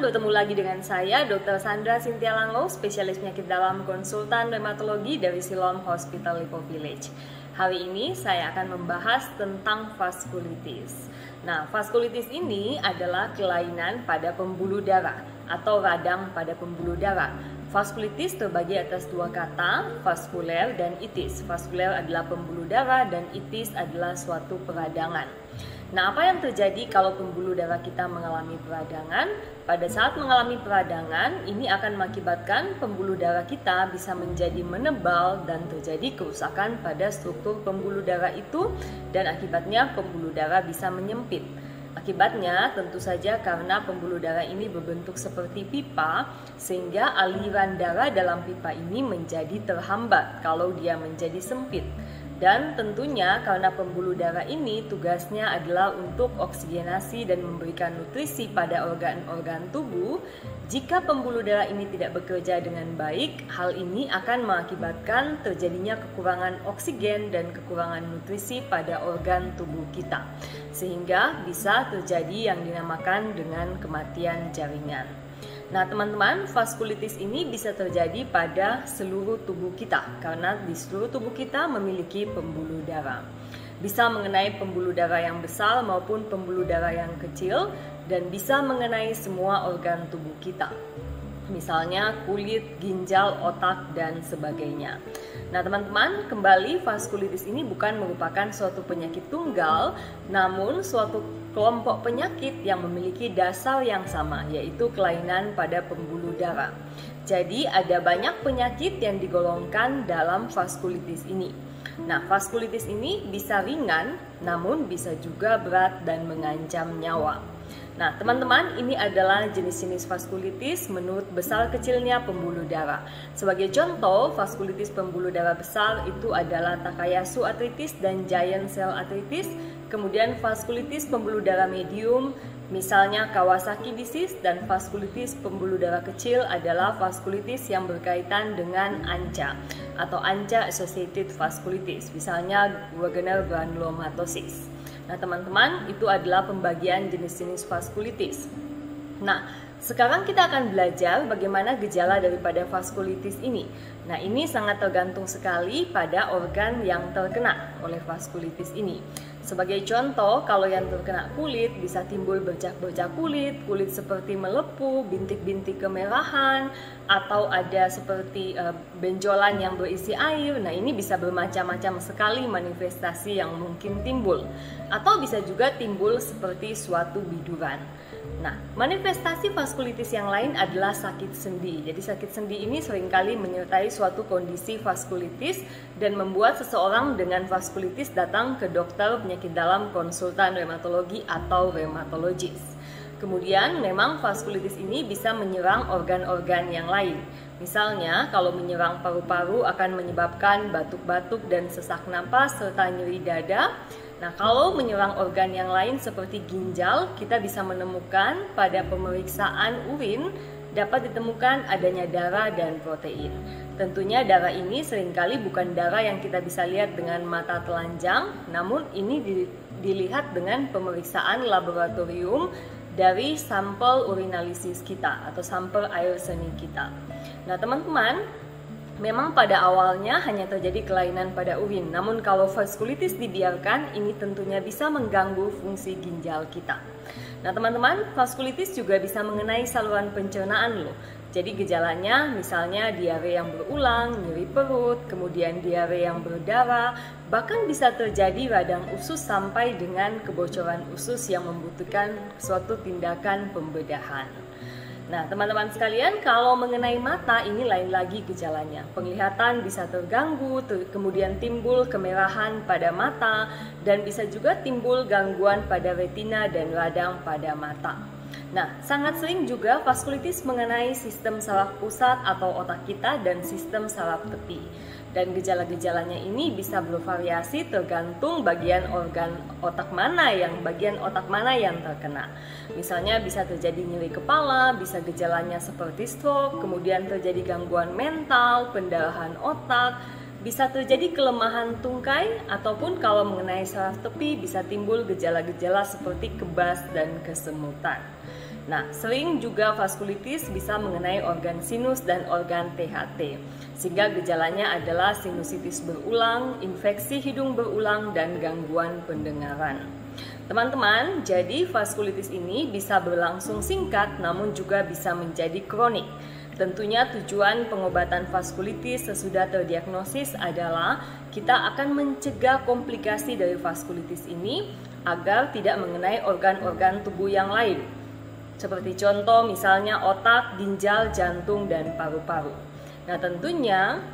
teman-teman, bertemu lagi dengan saya, Dr. Sandra Cynthia Lango, spesialis penyakit dalam konsultan rheumatologi dari Siloam Hospital Lipo Village. Hari ini saya akan membahas tentang vaskulitis. Nah, vaskulitis ini adalah kelainan pada pembuluh darah atau radang pada pembuluh darah. Vaskulitis terbagi atas dua kata, vaskuler dan itis. Vaskuler adalah pembuluh darah dan itis adalah suatu peradangan. Nah, apa yang terjadi kalau pembuluh darah kita mengalami peradangan? Pada saat mengalami peradangan, ini akan mengakibatkan pembuluh darah kita bisa menjadi menebal dan terjadi kerusakan pada struktur pembuluh darah itu, dan akibatnya pembuluh darah bisa menyempit. Akibatnya tentu saja karena pembuluh darah ini berbentuk seperti pipa, sehingga aliran darah dalam pipa ini menjadi terhambat kalau dia menjadi sempit. Dan tentunya karena pembuluh darah ini tugasnya adalah untuk oksigenasi dan memberikan nutrisi pada organ-organ tubuh. Jika pembuluh darah ini tidak bekerja dengan baik, hal ini akan mengakibatkan terjadinya kekurangan oksigen dan kekurangan nutrisi pada organ tubuh kita, sehingga bisa terjadi yang dinamakan dengan kematian jaringan. Nah, teman-teman, vaskulitis ini bisa terjadi pada seluruh tubuh kita karena di seluruh tubuh kita memiliki pembuluh darah. Bisa mengenai pembuluh darah yang besar maupun pembuluh darah yang kecil, dan bisa mengenai semua organ tubuh kita. Misalnya kulit, ginjal, otak, dan sebagainya. Nah, teman-teman, kembali vaskulitis ini bukan merupakan suatu penyakit tunggal, namun suatu kelompok penyakit yang memiliki dasar yang sama, yaitu kelainan pada pembuluh darah. Jadi ada banyak penyakit yang digolongkan dalam vaskulitis ini. Nah, vaskulitis ini bisa ringan, namun bisa juga berat dan mengancam nyawa. Nah, teman-teman, ini adalah jenis-jenis vaskulitis menurut besar kecilnya pembuluh darah. Sebagai contoh, vaskulitis pembuluh darah besar itu adalah Takayasu arthritis dan giant cell arthritis. Kemudian vaskulitis pembuluh darah medium, misalnya Kawasaki disease, dan vaskulitis pembuluh darah kecil adalah vaskulitis yang berkaitan dengan ANCA atau ANCA associated vasculitis, misalnya Wegener granulomatosis. Nah, teman-teman, itu adalah pembagian jenis-jenis vaskulitis. Nah, sekarang kita akan belajar bagaimana gejala daripada vaskulitis ini. Nah, ini sangat tergantung sekali pada organ yang terkena oleh vaskulitis ini. Sebagai contoh, kalau yang terkena kulit bisa timbul bercak-bercak kulit, kulit seperti melepuh, bintik-bintik kemerahan, atau ada seperti benjolan yang berisi air. Nah, ini bisa bermacam-macam sekali manifestasi yang mungkin timbul. Atau bisa juga timbul seperti suatu biduran. Nah, manifestasi vaskulitis yang lain adalah sakit sendi. Jadi sakit sendi ini seringkali menyertai suatu kondisi vaskulitis dan membuat seseorang dengan vaskulitis datang ke dokter penyakit dalam konsultan rheumatologi atau rheumatologis. Kemudian memang vaskulitis ini bisa menyerang organ-organ yang lain. Misalnya kalau menyerang paru-paru akan menyebabkan batuk-batuk dan sesak napas serta nyeri dada. Nah, kalau menyerang organ yang lain seperti ginjal, kita bisa menemukan pada pemeriksaan urin dapat ditemukan adanya darah dan protein. Tentunya darah ini seringkali bukan darah yang kita bisa lihat dengan mata telanjang, namun ini dilihat dengan pemeriksaan laboratorium dari sampel urinalisis kita atau sampel air seni kita. Nah, teman-teman, memang pada awalnya hanya terjadi kelainan pada urin, namun kalau vaskulitis dibiarkan, ini tentunya bisa mengganggu fungsi ginjal kita. Nah, teman-teman, vaskulitis juga bisa mengenai saluran pencernaan loh. Jadi gejalanya misalnya diare yang berulang, nyeri perut, kemudian diare yang berdarah, bahkan bisa terjadi radang usus sampai dengan kebocoran usus yang membutuhkan suatu tindakan pembedahan. Nah, teman-teman sekalian, kalau mengenai mata ini lain lagi gejalanya. Penglihatan bisa terganggu, kemudian timbul kemerahan pada mata, dan bisa juga timbul gangguan pada retina dan radang pada mata. Nah, sangat sering juga vaskulitis mengenai sistem saraf pusat atau otak kita dan sistem saraf tepi. Dan gejala-gejalanya ini bisa bervariasi tergantung bagian otak mana yang terkena. Misalnya bisa terjadi nyeri kepala, bisa gejalanya seperti stroke, kemudian terjadi gangguan mental, pendarahan otak, bisa terjadi kelemahan tungkai, ataupun kalau mengenai saraf tepi bisa timbul gejala-gejala seperti kebas dan kesemutan. Nah, sering juga vaskulitis bisa mengenai organ sinus dan organ THT, sehingga gejalanya adalah sinusitis berulang, infeksi hidung berulang, dan gangguan pendengaran. Teman-teman, jadi vaskulitis ini bisa berlangsung singkat namun juga bisa menjadi kronik. Tentunya tujuan pengobatan vaskulitis sesudah terdiagnosis adalah kita akan mencegah komplikasi dari vaskulitis ini agar tidak mengenai organ-organ tubuh yang lain. Seperti contoh misalnya otak, ginjal, jantung, dan paru-paru. Nah tentunya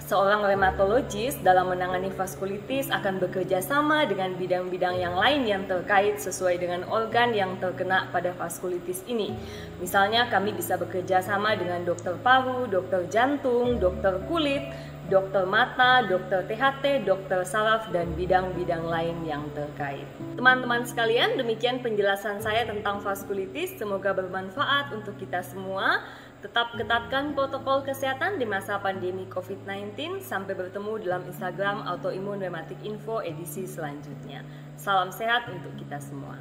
seorang rheumatologis dalam menangani vaskulitis akan bekerja sama dengan bidang-bidang yang lain yang terkait sesuai dengan organ yang terkena pada vaskulitis ini. Misalnya kami bisa bekerja sama dengan dokter paru, dokter jantung, dokter kulit, dokter mata, dokter THT, dokter saraf, dan bidang-bidang lain yang terkait. Teman-teman sekalian, demikian penjelasan saya tentang vaskulitis. Semoga bermanfaat untuk kita semua. Tetap ketatkan protokol kesehatan di masa pandemi COVID-19. Sampai bertemu dalam Instagram Autoimmune Rheumatic Info edisi selanjutnya. Salam sehat untuk kita semua.